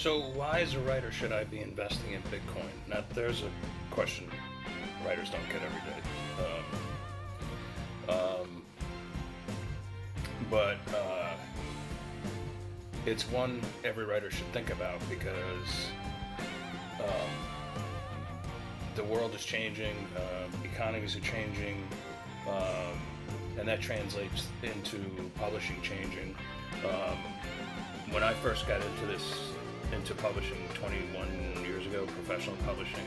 So why, as a writer, should I be investing in Bitcoin? Now, there's a question writers don't get every day. But it's one every writer should think about because um, the world is changing, economies are changing, and that translates into publishing changing. Um, when I first got into publishing 21 years ago, professional publishing,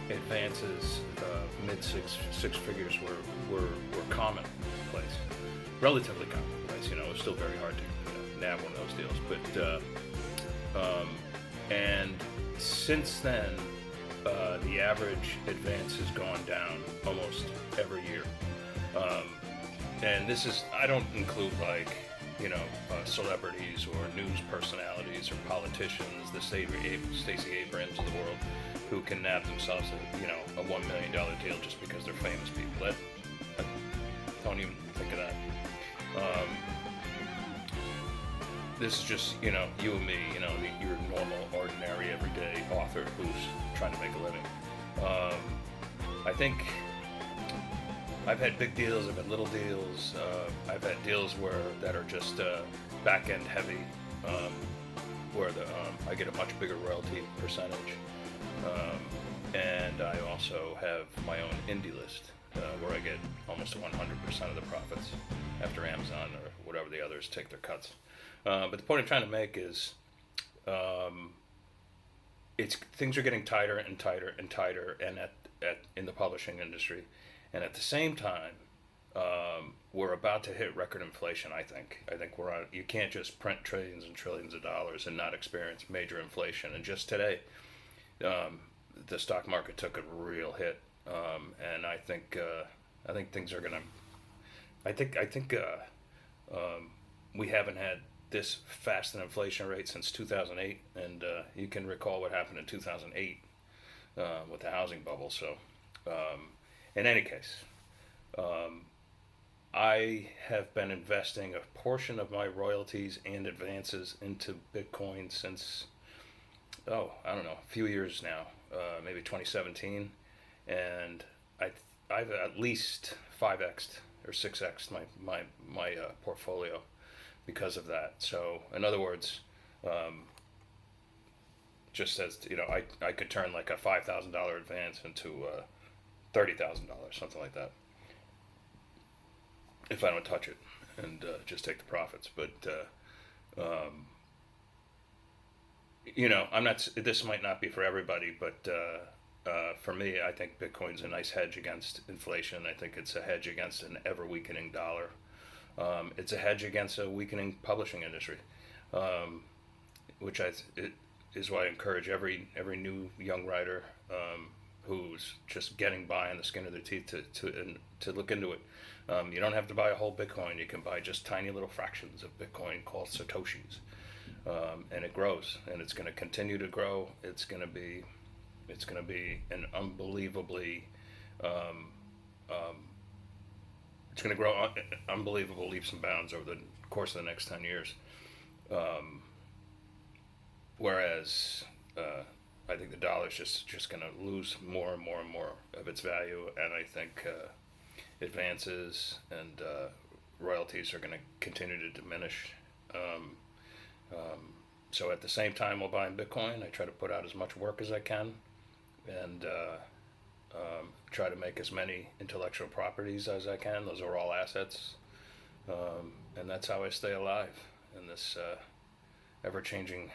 advances mid six figures were commonplace, relatively commonplace. It was still very hard to nab one of those deals, and since then, the average advance has gone down almost every year. And this is, I don't include celebrities or news personalities or politicians, the Stacey Abrams of the world, who can nab themselves a $1 million deal just because they're famous people. I don't even think of that. This is just, you and me, your normal, ordinary, everyday author who's trying to make a living. I think I've had big deals, I've had little deals, I've had deals that are just back end heavy, where I get a much bigger royalty percentage, and I also have my own indie list where I get almost 100% of the profits after Amazon or whatever the others take their cuts. But the point I'm trying to make is, things are getting tighter and tighter and tighter, and in the publishing industry. And at the same time, we're about to hit record inflation. I think we're on. You can't just print trillions and trillions of dollars and not experience major inflation. And just today, the stock market took a real hit, and I think things are gonna. I think we haven't had this fast an inflation rate since 2008, and you can recall what happened in 2008 with the housing bubble. So. In any case, I have been investing a portion of my royalties and advances into Bitcoin since, I don't know, a few years now, maybe 2017, and I've at least 5x'd or 6x'd my portfolio because of that. So, in other words, just as I could turn like a $5,000 advance into $30,000, something like that, if I don't touch it and just take the profits. But I'm not. This might not be for everybody, but for me, I think Bitcoin's a nice hedge against inflation. I think it's a hedge against an ever weakening dollar. It's a hedge against a weakening publishing industry, which it is why I encourage every new young writer who's just getting by on the skin of their teeth to look into it. You don't have to buy a whole Bitcoin. You can buy just tiny little fractions of Bitcoin called Satoshis, and it grows, and it's going to continue to grow. It's going to be an unbelievably it's going to grow unbelievable leaps and bounds over the course of the next 10 years. Whereas I think the dollar's just going to lose more and more and more of its value, and I think advances and royalties are going to continue to diminish. So at the same time, while buying Bitcoin, I try to put out as much work as I can, and try to make as many intellectual properties as I can. Those are all assets, and that's how I stay alive in this ever-changing